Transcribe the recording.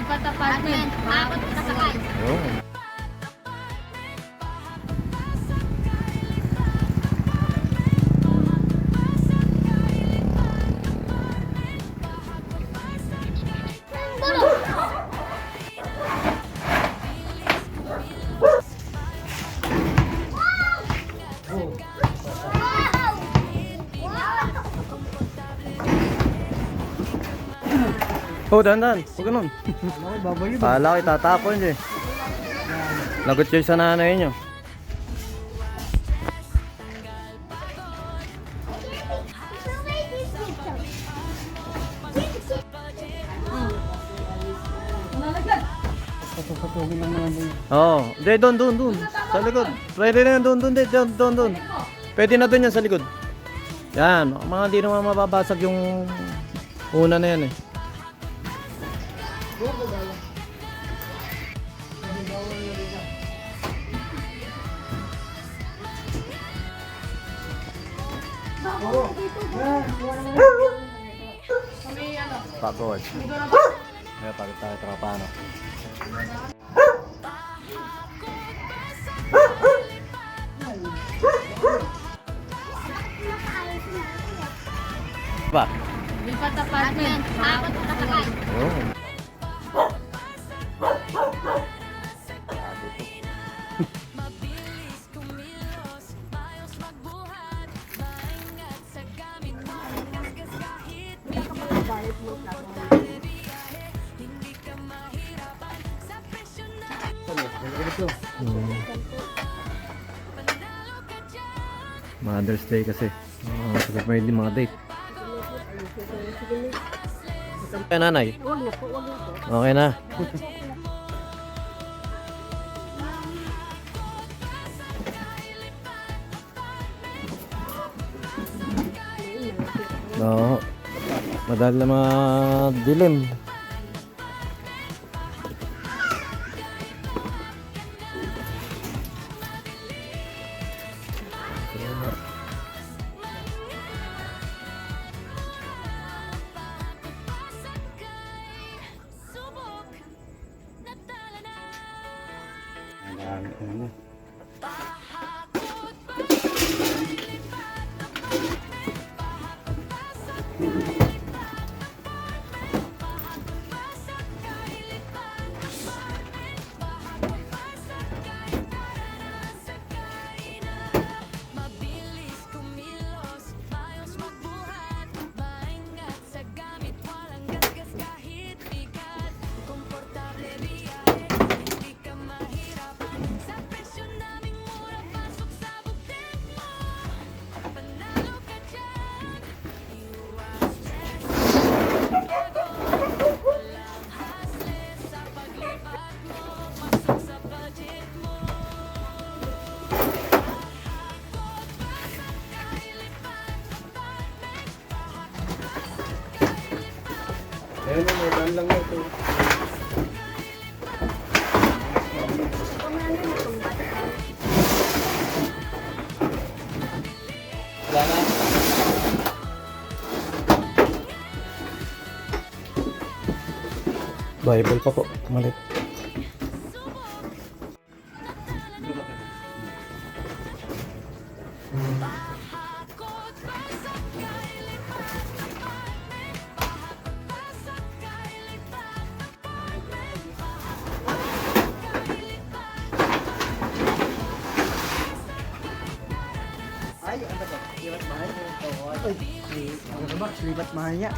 Lipat apartment. Bakit kasakay? Oo. Oh, dandan. Huwag ganun. Kala ko itatapon siya eh. Lagot siya sa nanay niyo. Papapatugin lang naman yun. Oo. Hindi, doon. Sa likod. Pwede na yun, doon. Pwede na doon yan sa likod. Yan. Mga hindi naman mababasag yung una na yan eh. Pagod. Kaya pagod tayo tropa ano. Ba? Lipat apartment. Bakit kasakay? Oo. Mother's Day kasi. Sagot may mga date. Okay, nanay? Okay na. Oo. Madali na mga dilim. Ano? Ayun, may daan lang ito. Wala na. Bible pa po, malit. Ay, ano ba? Libat mahal. Ay, ano ba? Libat mahal niya.